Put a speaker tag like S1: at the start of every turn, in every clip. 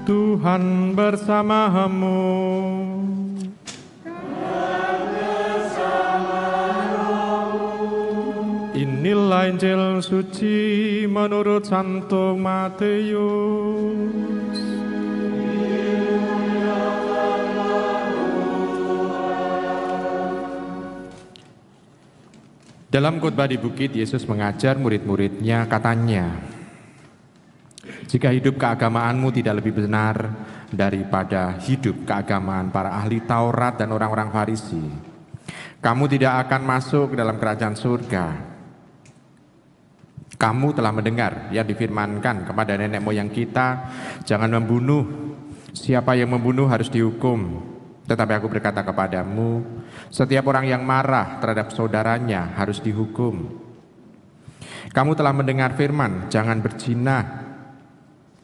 S1: Tuhan bersamamu. Inilah Injil suci menurut Santo Matius. Dalam khotbah di bukit, Yesus mengajar murid-muridnya, katanya, jika hidup keagamaanmu tidak lebih benar daripada hidup keagamaan para ahli Taurat dan orang-orang Farisi, kamu tidak akan masuk ke dalam kerajaan surga. Kamu telah mendengar yang difirmankan kepada nenek moyang kita, jangan membunuh. Siapa yang membunuh harus dihukum. Tetapi aku berkata kepadamu, setiap orang yang marah terhadap saudaranya harus dihukum. Kamu telah mendengar firman, jangan berzina.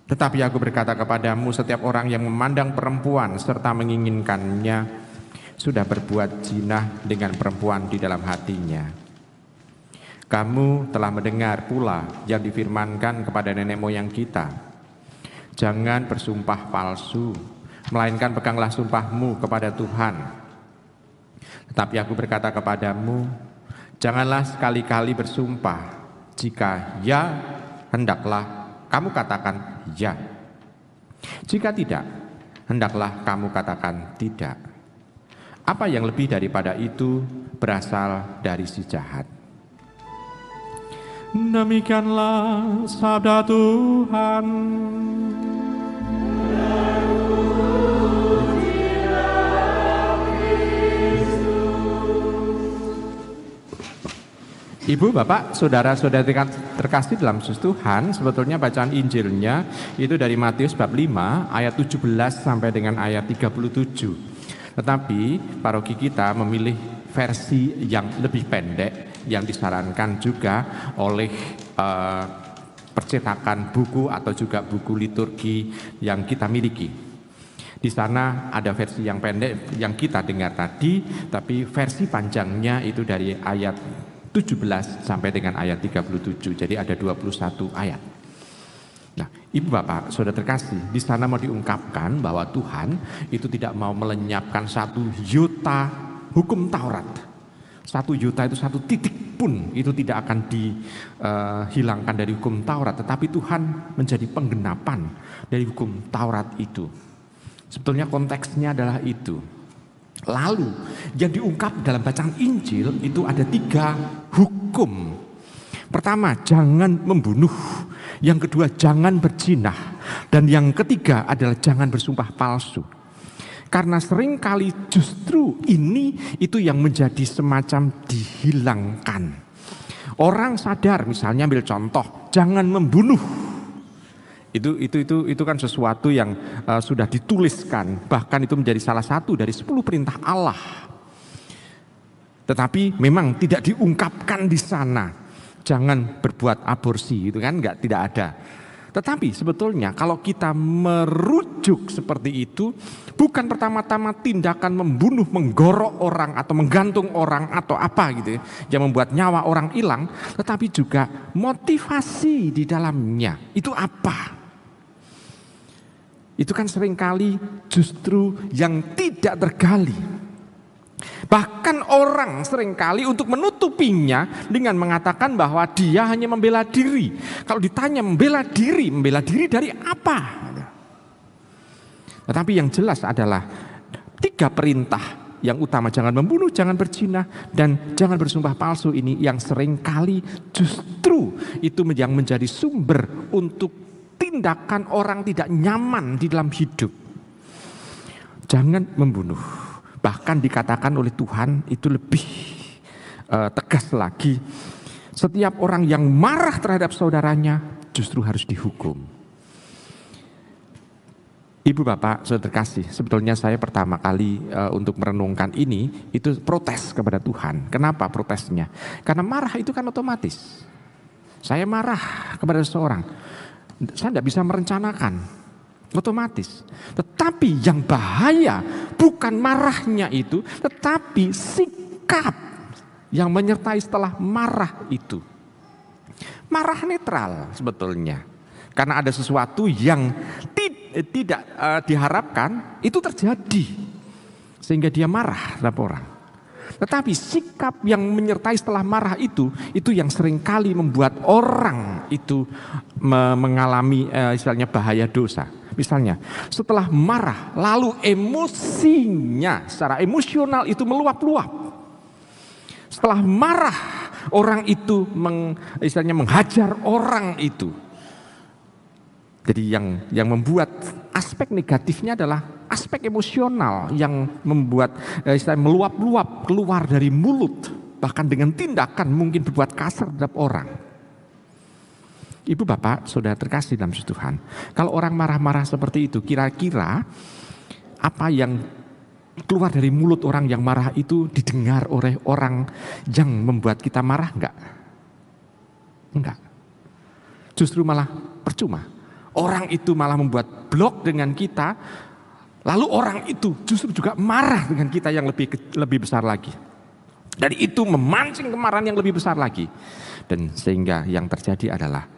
S1: Tetapi aku berkata kepadamu, setiap orang yang memandang perempuan serta menginginkannya sudah berbuat zina dengan perempuan di dalam hatinya. Kamu telah mendengar pula yang difirmankan kepada nenek moyang kita, jangan bersumpah palsu, melainkan peganglah sumpahmu kepada Tuhan. Tetapi aku berkata kepadamu, janganlah sekali-kali bersumpah. Jika ya, hendaklah kamu katakan ya. Jika tidak, hendaklah kamu katakan tidak. Apa yang lebih daripada itu berasal dari si jahat. Demikianlah sabda Tuhan. Ibu, Bapak, saudara-saudari terkasih dalam Yesus Tuhan, sebetulnya bacaan Injilnya itu dari Matius bab 5 ayat 17 sampai dengan ayat 37. Tetapi paroki kita memilih versi yang lebih pendek yang disarankan juga oleh percetakan buku atau juga buku liturgi yang kita miliki. Di sana ada versi yang pendek yang kita dengar tadi, tapi versi panjangnya itu dari ayat 17 sampai dengan ayat 37, jadi ada 21 ayat. Nah, Ibu Bapak, saudara terkasih, di sana mau diungkapkan bahwa Tuhan itu tidak mau melenyapkan 1 yuta hukum Taurat. 1 yuta itu 1 titik pun itu tidak akan dihilangkan dari hukum Taurat, tetapi Tuhan menjadi penggenapan dari hukum Taurat itu. Sebetulnya konteksnya adalah itu. Lalu yang diungkap dalam bacaan Injil itu ada 3 hukum. Pertama, jangan membunuh. Yang kedua, jangan berzina. Dan yang ketiga adalah jangan bersumpah palsu. Karena seringkali justru ini itu yang menjadi semacam dihilangkan. Orang sadar, misalnya ambil contoh, jangan membunuh. Itu kan sesuatu yang sudah dituliskan, bahkan itu menjadi salah satu dari 10 perintah Allah. Tetapi memang tidak diungkapkan di sana. Jangan berbuat aborsi, itu kan tidak ada. Tetapi sebetulnya kalau kita merujuk seperti itu, bukan pertama-tama tindakan membunuh, menggorok orang atau menggantung orang atau apa gitu ya, yang membuat nyawa orang hilang, tetapi juga motivasi di dalamnya. Itu apa? Itu kan seringkali justru yang tidak tergali. Bahkan orang seringkali untuk menutupinya dengan mengatakan bahwa dia hanya membela diri. Kalau ditanya membela diri dari apa? Tetapi yang jelas adalah 3 perintah yang utama, jangan membunuh, jangan berzina, dan jangan bersumpah palsu ini yang seringkali justru itu yang menjadi sumber untuk tindakan orang tidak nyaman di dalam hidup. Jangan membunuh. Bahkan dikatakan oleh Tuhan itu lebih tegas lagi. Setiap orang yang marah terhadap saudaranya justru harus dihukum. Ibu Bapak, saudara terkasih, sebetulnya saya pertama kali untuk merenungkan ini itu protes kepada Tuhan. Kenapa protesnya? Karena marah itu kan otomatis. Saya marah kepada seseorang, saya tidak bisa merencanakan, otomatis. Tetapi yang bahaya bukan marahnya itu, tetapi sikap yang menyertai setelah marah itu. Marah netral sebetulnya, karena ada sesuatu yang tidak tidak diharapkan itu terjadi sehingga dia marah terhadap orang. Tetapi sikap yang menyertai setelah marah itu yang seringkali membuat orang itu mengalami istilahnya bahaya dosa. Misalnya setelah marah lalu emosinya secara emosional itu meluap-luap. Setelah marah orang itu istilahnya menghajar orang itu. Jadi yang membuat aspek negatifnya adalah aspek emosional yang membuat meluap-luap keluar dari mulut, bahkan dengan tindakan mungkin berbuat kasar terhadap orang. Ibu bapak saudara terkasih dalam Tuhan, kalau orang marah-marah seperti itu, kira-kira apa yang keluar dari mulut orang yang marah itu didengar oleh orang yang membuat kita marah enggak? Enggak. Justru malah percuma. Orang itu malah membuat blok dengan kita, lalu orang itu justru juga marah dengan kita yang lebih besar lagi. Dan itu memancing kemarahan yang lebih besar lagi. Dan sehingga yang terjadi adalah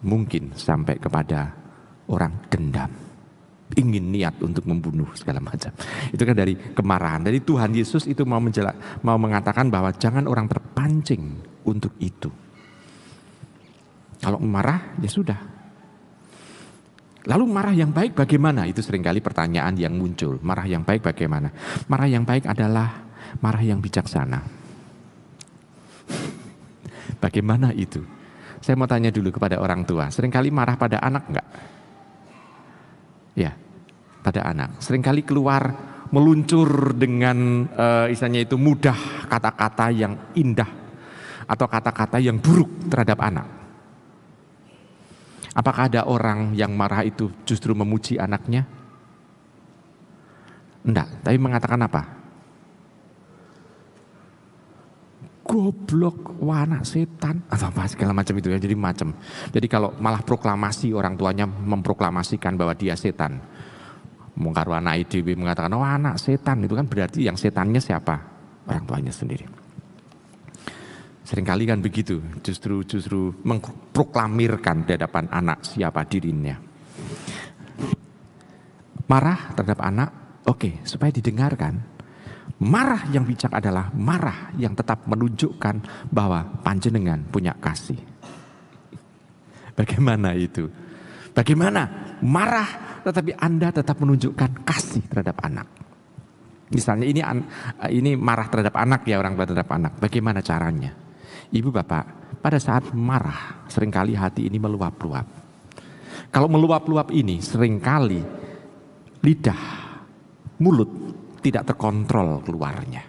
S1: mungkin sampai kepada orang dendam. Ingin niat untuk membunuh segala macam. Itu kan dari kemarahan. Dari Tuhan Yesus itu mau mengatakan bahwa jangan orang terpancing untuk itu. Kalau marah ya sudah. Lalu marah yang baik bagaimana? Itu seringkali pertanyaan yang muncul. Marah yang baik bagaimana? Marah yang baik adalah marah yang bijaksana. Bagaimana itu? Saya mau tanya dulu kepada orang tua. Seringkali marah pada anak enggak? Ya, pada anak. Seringkali keluar meluncur dengan istilahnya itu mudah kata-kata yang indah atau kata-kata yang buruk terhadap anak. Apakah ada orang yang marah itu justru memuji anaknya? Enggak, tapi mengatakan apa? Goblok, anak setan, atau apa segala macam itu ya, jadi macam. Jadi kalau malah proklamasi orang tuanya memproklamasikan bahwa dia setan. Mungkar anak IDW mengatakan, oh anak setan, itu kan berarti yang setannya siapa? Orang tuanya sendiri. Seringkali kan begitu, justru memproklamirkan di hadapan anak siapa dirinya. Marah terhadap anak, oke, supaya didengarkan. Marah yang bijak adalah marah yang tetap menunjukkan bahwa panjenengan punya kasih. Bagaimana itu? Bagaimana marah tetapi Anda tetap menunjukkan kasih terhadap anak? Misalnya ini marah terhadap anak ya, orang tua terhadap anak. Bagaimana caranya? Ibu bapak, pada saat marah seringkali hati ini meluap-luap. Kalau meluap-luap ini seringkali lidah, mulut tidak terkontrol keluarnya.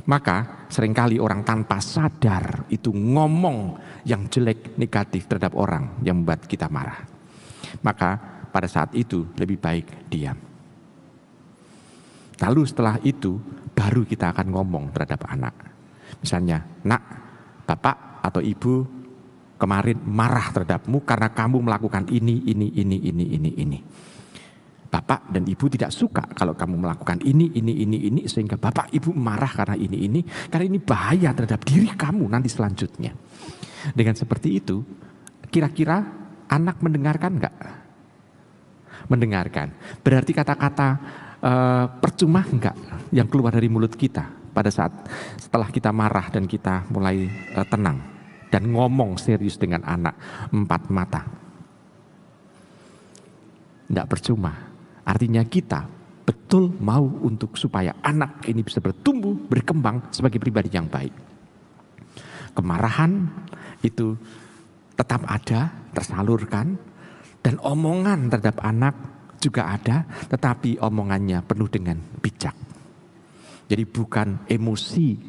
S1: Maka seringkali orang tanpa sadar itu ngomong yang jelek negatif terhadap orang yang membuat kita marah. Maka pada saat itu lebih baik diam. Lalu setelah itu baru kita akan ngomong terhadap anak. Misalnya, nak, bapak atau ibu kemarin marah terhadapmu karena kamu melakukan ini. Bapak dan ibu tidak suka kalau kamu melakukan ini, sehingga bapak ibu marah karena ini, karena ini bahaya terhadap diri kamu nanti selanjutnya. Dengan seperti itu, kira-kira anak mendengarkan enggak? Mendengarkan. Berarti kata-kata percuma enggak yang keluar dari mulut kita pada saat setelah kita marah dan kita mulai tenang dan ngomong serius dengan anak empat mata. Enggak percuma. Artinya kita betul mau untuk supaya anak ini bisa bertumbuh, berkembang sebagai pribadi yang baik. Kemarahan itu tetap ada, tersalurkan, dan omongan terhadap anak juga ada, tetapi omongannya penuh dengan bijak. Jadi bukan emosi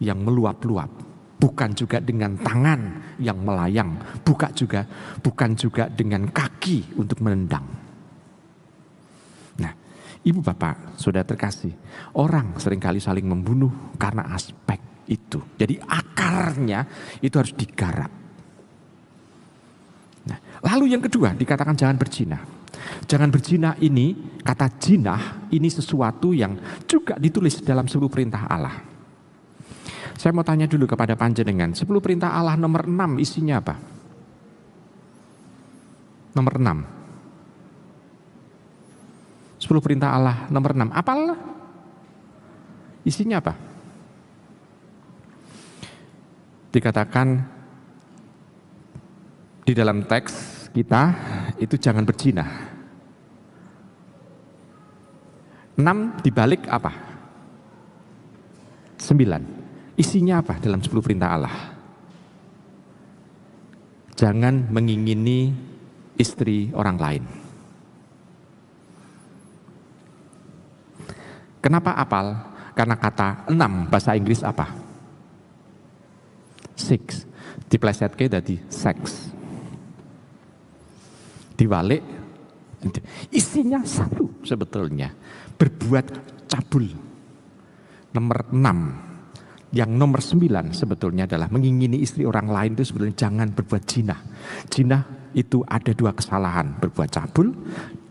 S1: yang meluap-luap, bukan juga dengan tangan yang melayang, bukan juga dengan kaki untuk menendang. Nah, ibu bapak, saudara terkasih, orang seringkali saling membunuh karena aspek itu. Jadi akarnya itu harus digarap. Nah, lalu yang kedua dikatakan jangan berzina. Jangan berzina ini, kata jinah ini sesuatu yang juga ditulis dalam 10 perintah Allah. Saya mau tanya dulu kepada panjenengan, 10 perintah Allah nomor 6 isinya apa? Nomor 6. 10 perintah Allah nomor 6. Apalah? Isinya apa? Dikatakan di dalam teks kita itu jangan berzina. 6 dibalik apa? 9. Isinya apa dalam 10 perintah Allah? Jangan mengingini istri orang lain. Kenapa apal? Karena kata 6 bahasa Inggris apa? Six. Diplesetke dadi seks. Dibalik, isinya satu sebetulnya. Berbuat cabul. Nomor 6. Yang nomor 9 sebetulnya adalah mengingini istri orang lain itu sebetulnya jangan berbuat zina. Zina itu ada 2 kesalahan, berbuat cabul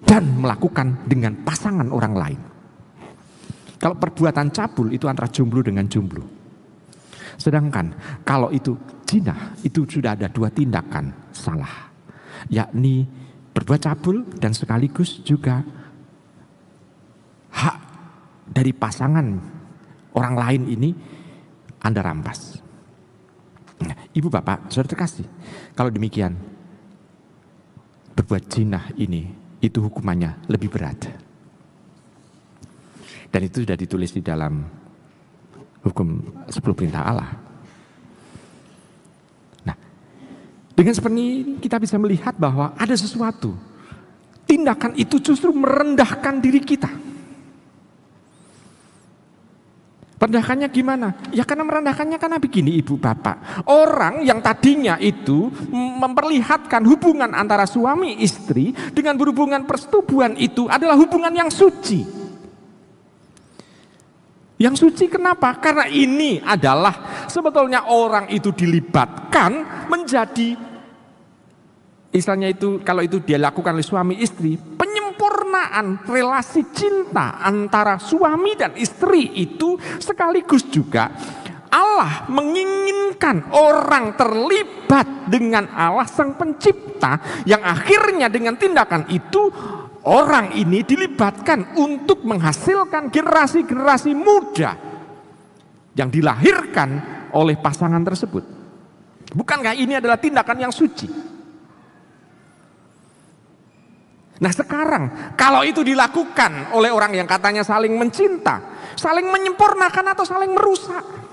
S1: dan melakukan dengan pasangan orang lain. Kalau perbuatan cabul itu antara jomblo dengan jomblo. Sedangkan kalau itu zina itu sudah ada 2 tindakan salah. Yakni berbuat cabul dan sekaligus juga hak dari pasangan orang lain ini Anda rampas. Nah, Ibu Bapak, saudara terkasih, kalau demikian berbuat zina ini itu hukumannya lebih berat. Dan itu sudah ditulis di dalam hukum 10 perintah Allah. Nah, dengan seperti ini kita bisa melihat bahwa ada sesuatu. Tindakan itu justru merendahkan diri kita. Merendahkannya gimana? Ya karena merendahkannya karena begini Ibu Bapak. Orang yang tadinya itu memperlihatkan hubungan antara suami istri dengan berhubungan persetubuhan itu adalah hubungan yang suci. Yang suci kenapa? Karena ini adalah sebetulnya orang itu dilibatkan menjadi, istilahnya itu kalau itu dia lakukan oleh suami istri, penyempurnaan relasi cinta antara suami dan istri itu sekaligus juga Allah menginginkan orang terlibat dengan Allah sang pencipta yang akhirnya dengan tindakan itu orang ini dilibatkan untuk menghasilkan generasi-generasi muda yang dilahirkan oleh pasangan tersebut. Bukankah ini adalah tindakan yang suci? Nah sekarang kalau itu dilakukan oleh orang yang katanya saling mencinta, saling menyempurnakan atau saling merusak.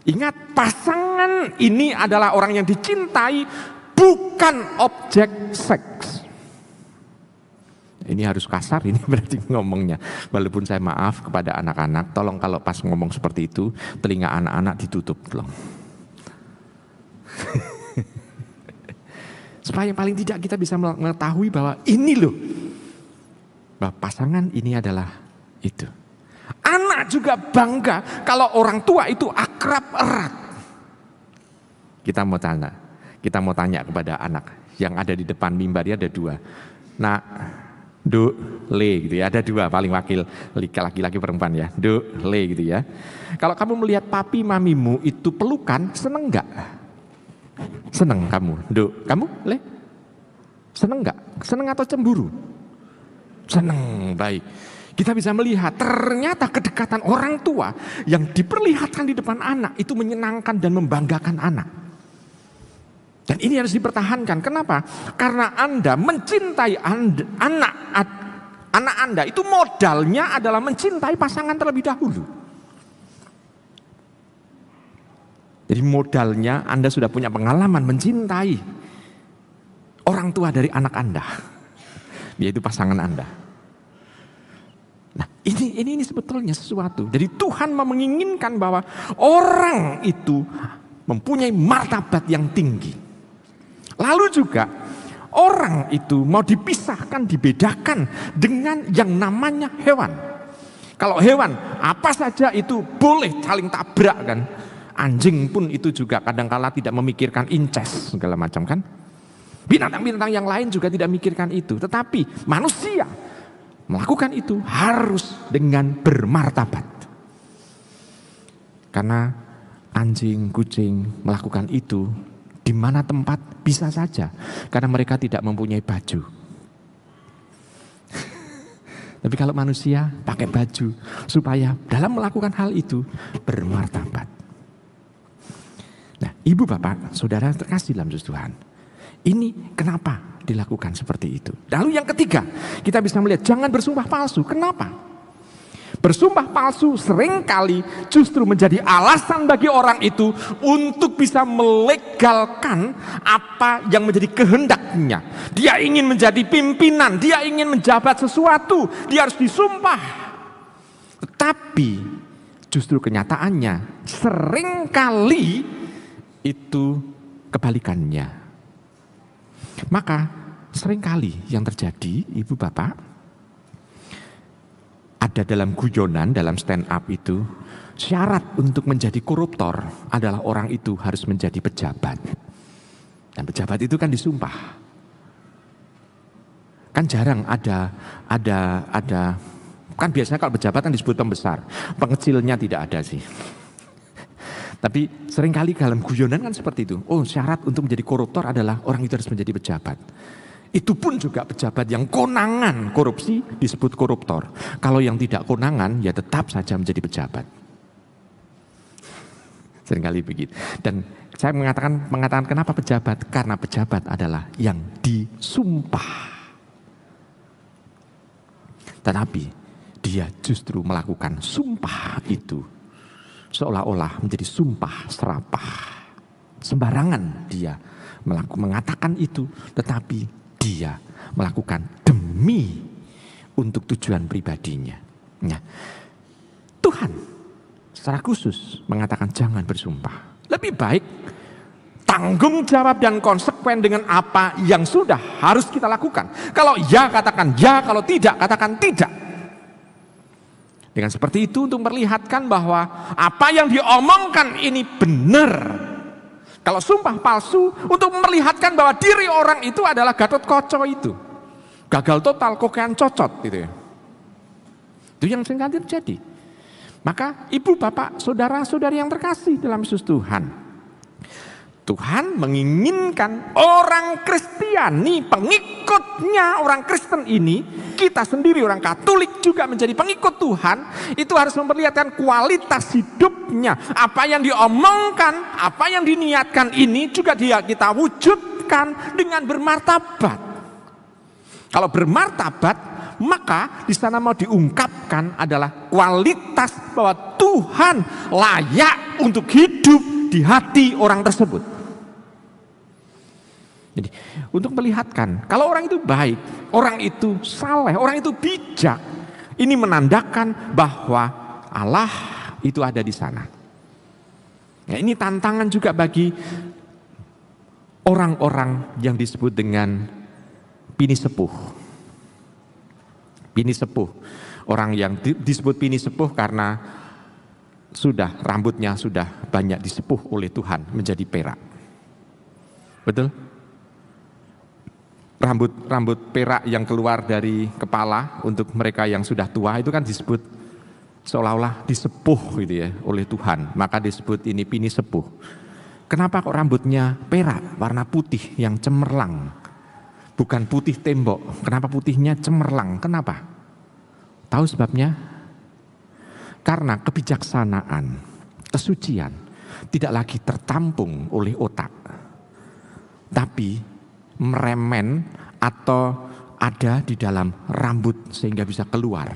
S1: Ingat, pasangan ini adalah orang yang dicintai, bukan objek seks. Ini harus kasar ini berarti ngomongnya. Walaupun saya maaf kepada anak-anak, tolong kalau pas ngomong seperti itu, telinga anak-anak ditutup. Tolong. Supaya paling tidak kita bisa mengetahui bahwa ini loh, bahwa pasangan ini adalah itu. Anak juga bangga kalau orang tua itu akrab erat. Kita mau tanya kepada anak yang ada di depan mimbar, ada 2. Nak, do, le gitu ya, ada 2 paling wakil laki-laki perempuan ya, do, le gitu ya. Kalau kamu melihat papi mamimu itu pelukan, seneng nggak? Seneng kamu, do, kamu le? Seneng nggak? Seneng atau cemburu? Seneng, baik. Kita bisa melihat ternyata kedekatan orang tua yang diperlihatkan di depan anak itu menyenangkan dan membanggakan anak. Dan ini harus dipertahankan. Kenapa? Karena Anda mencintai anak Anda itu modalnya adalah mencintai pasangan terlebih dahulu. Jadi modalnya Anda sudah punya pengalaman mencintai orang tua dari anak Anda, yaitu pasangan Anda. Nah, ini sebetulnya sesuatu. Jadi Tuhan menginginkan bahwa orang itu mempunyai martabat yang tinggi. Lalu juga orang itu mau dipisahkan, dibedakan dengan yang namanya hewan. Kalau hewan apa saja itu boleh saling tabrak kan. Anjing pun itu juga kadang-kala tidak memikirkan inces segala macam kan. Binatang-binatang yang lain juga tidak memikirkan itu. Tetapi manusia melakukan itu harus dengan bermartabat. Karena anjing, kucing melakukan itu di mana tempat bisa saja. Karena mereka tidak mempunyai baju. Tapi kalau manusia pakai baju supaya dalam melakukan hal itu bermartabat. Nah, ibu bapak, saudara terkasih dalam Tuhan. Ini kenapa dilakukan seperti itu. Lalu yang ketiga, kita bisa melihat jangan bersumpah palsu. Kenapa? Bersumpah palsu seringkali justru menjadi alasan bagi orang itu untuk bisa melegalkan apa yang menjadi kehendaknya. Dia ingin menjadi pimpinan, dia ingin menjabat sesuatu, dia harus disumpah. Tetapi justru kenyataannya seringkali itu kebalikannya. Maka seringkali yang terjadi, ibu bapak, ada dalam guyonan, dalam stand up itu, syarat untuk menjadi koruptor adalah orang itu harus menjadi pejabat. Dan pejabat itu kan disumpah. Kan jarang ada kan biasanya kalau pejabat kan disebut pembesar, pengecilnya tidak ada sih. Tapi seringkali dalam guyonan kan seperti itu. Oh, syarat untuk menjadi koruptor adalah orang itu harus menjadi pejabat. Itu pun juga pejabat yang konangan korupsi disebut koruptor. Kalau yang tidak konangan ya tetap saja menjadi pejabat. Seringkali begitu. Dan saya mengatakan kenapa pejabat? Karena pejabat adalah yang disumpah. Tetapi dia justru melakukan sumpah itu seolah-olah menjadi sumpah serapah. Sembarangan dia mengatakan itu, tetapi dia melakukan demi untuk tujuan pribadinya. Nah, Tuhan secara khusus mengatakan jangan bersumpah. Lebih baik tanggung jawab dan konsekuen dengan apa yang sudah harus kita lakukan. Kalau ya katakan ya, kalau tidak katakan tidak. Dengan seperti itu untuk memperlihatkan bahwa apa yang diomongkan ini benar. Kalau sumpah palsu untuk memperlihatkan bahwa diri orang itu adalah Gatot Kaca itu. Gagal total, kokean cocot gitu ya. Itu yang sering terjadi. Maka ibu, bapak, saudara-saudari yang terkasih dalam Yesus Tuhan. Tuhan menginginkan orang Kristiani, pengikutnya orang Kristen ini, kita sendiri orang Katolik juga menjadi pengikut Tuhan, itu harus memperlihatkan kualitas hidupnya. Apa yang diomongkan, apa yang diniatkan ini juga kita wujudkan dengan bermartabat. Kalau bermartabat, maka di sana mau diungkapkan adalah kualitas bahwa Tuhan layak untuk hidup di hati orang tersebut. Jadi untuk melihatkan kalau orang itu baik, orang itu saleh, orang itu bijak, ini menandakan bahwa Allah itu ada di sana. Ya, ini tantangan juga bagi orang-orang yang disebut dengan pini sepuh. Pini sepuh, orang yang disebut pini sepuh karena rambutnya sudah banyak disepuh oleh Tuhan menjadi perak. Betul? Rambut perak yang keluar dari kepala untuk mereka yang sudah tua itu kan disebut seolah-olah disepuh gitu ya oleh Tuhan. Maka disebut ini pini sepuh. Kenapa kok rambutnya perak, warna putih yang cemerlang? Bukan putih tembok. Kenapa putihnya cemerlang? Kenapa? Tahu sebabnya? Karena kebijaksanaan, kesucian tidak lagi tertampung oleh otak, tapi meremen atau ada di dalam rambut sehingga bisa keluar.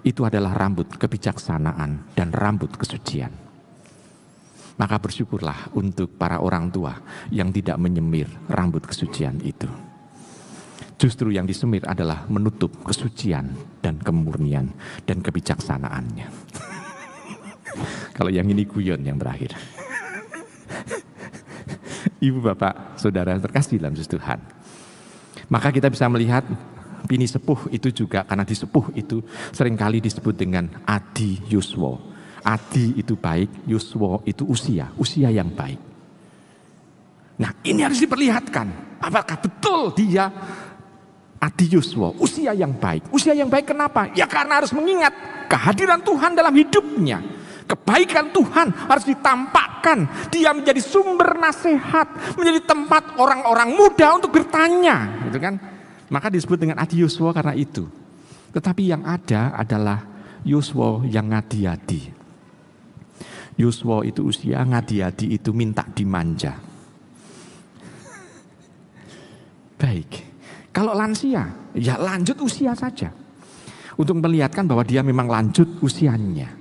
S1: Itu adalah rambut kebijaksanaan dan rambut kesucian. Maka bersyukurlah untuk para orang tua yang tidak menyemir rambut kesucian itu. Justru yang disemir adalah menutup kesucian dan kemurnian dan kebijaksanaannya. Kalau yang ini guyon yang berakhir. Ibu, bapak, saudara terkasih dalam Tuhan. Maka kita bisa melihat pini sepuh itu juga karena disepuh itu seringkali disebut dengan adi yuswo. Adi itu baik, yuswo itu usia yang baik. Nah, ini harus diperlihatkan. Apakah betul dia adi yuswo, usia yang baik. Usia yang baik kenapa? Ya karena harus mengingat kehadiran Tuhan dalam hidupnya. Kebaikan Tuhan harus ditampakkan. Dia menjadi sumber nasihat, menjadi tempat orang-orang muda untuk bertanya, gitu kan? Maka disebut dengan adi yuswa karena itu. Tetapi yang ada adalah Yosua yang ngadi-adi. Yosua itu usia, ngadi-adi itu minta dimanja. Baik, kalau lansia, ya lanjut usia saja. Untuk melihatkan bahwa dia memang lanjut usianya.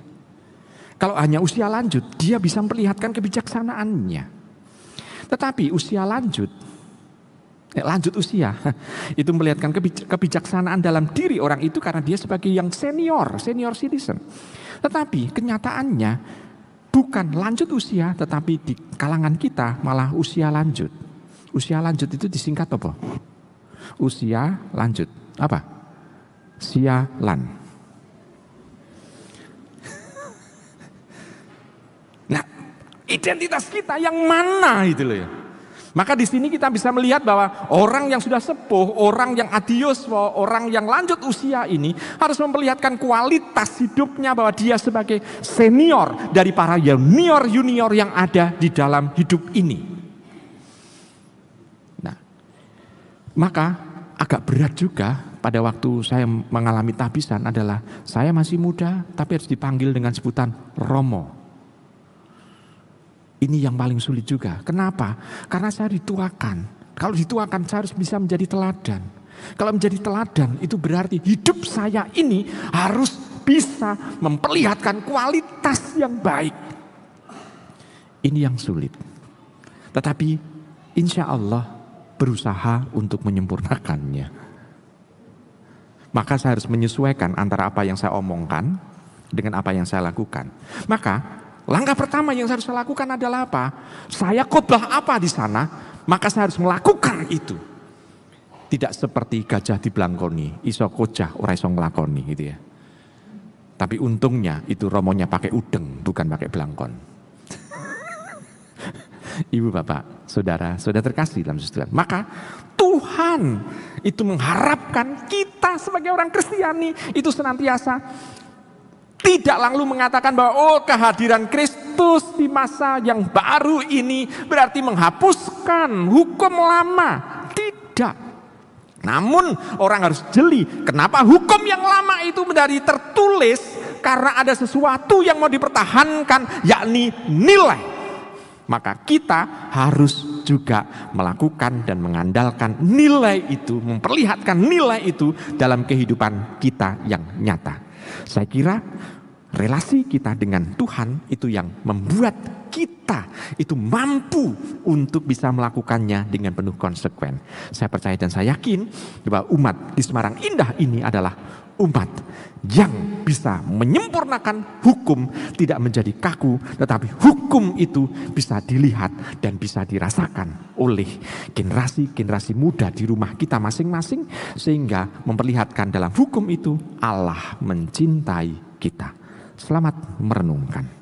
S1: Kalau hanya usia lanjut, dia bisa memperlihatkan kebijaksanaannya. Tetapi usia lanjut usia, itu melihatkan kebijaksanaan dalam diri orang itu karena dia sebagai yang senior citizen. Tetapi kenyataannya bukan lanjut usia, tetapi di kalangan kita malah usia lanjut. Usia lanjut itu disingkat apa? Usia lanjut. Apa? Sialan. Nah, identitas kita yang mana itu loh ya. Maka di sini kita bisa melihat bahwa orang yang sudah sepuh, orang yang adioswa, orang yang lanjut usia ini harus memperlihatkan kualitas hidupnya bahwa dia sebagai senior dari para junior yang ada di dalam hidup ini. Nah, maka agak berat juga pada waktu saya mengalami tahbisan adalah saya masih muda tapi harus dipanggil dengan sebutan Romo. Ini yang paling sulit juga. Kenapa? Karena saya dituakan. Kalau dituakan saya harus bisa menjadi teladan. Kalau menjadi teladan itu berarti hidup saya ini harus bisa memperlihatkan kualitas yang baik. Ini yang sulit. Tetapi insya Allah berusaha untuk menyempurnakannya. Maka saya harus menyesuaikan antara apa yang saya omongkan dengan apa yang saya lakukan. Maka langkah pertama yang saya harus lakukan adalah apa? Saya khotbah apa di sana, maka saya harus melakukan itu. Tidak seperti gajah di blangkoni, iso kocah ora iso nglakoni gitu ya. Tapi untungnya itu romonya pakai udeng, bukan pakai blangkon. Ibu bapak, saudara terkasih dalam Tuhan. Maka Tuhan itu mengharapkan kita sebagai orang Kristiani itu senantiasa tidak lalu mengatakan bahwa kehadiran Kristus di masa yang baru ini berarti menghapuskan hukum lama. Tidak. Namun orang harus jeli. Kenapa hukum yang lama itu menjadi tertulis? Karena ada sesuatu yang mau dipertahankan, yakni nilai. Maka kita harus juga melakukan dan mengandalkan nilai itu, memperlihatkan nilai itu dalam kehidupan kita yang nyata. Saya kira relasi kita dengan Tuhan itu yang membuat kita itu mampu untuk bisa melakukannya dengan penuh konsekuen. Saya percaya dan saya yakin bahwa umat di Semarang Indah ini adalah umat yang bisa menyempurnakan hukum, tidak menjadi kaku, tetapi hukum itu bisa dilihat dan bisa dirasakan oleh generasi-generasi muda di rumah kita masing-masing, sehingga memperlihatkan dalam hukum itu Allah mencintai kita. Selamat merenungkan.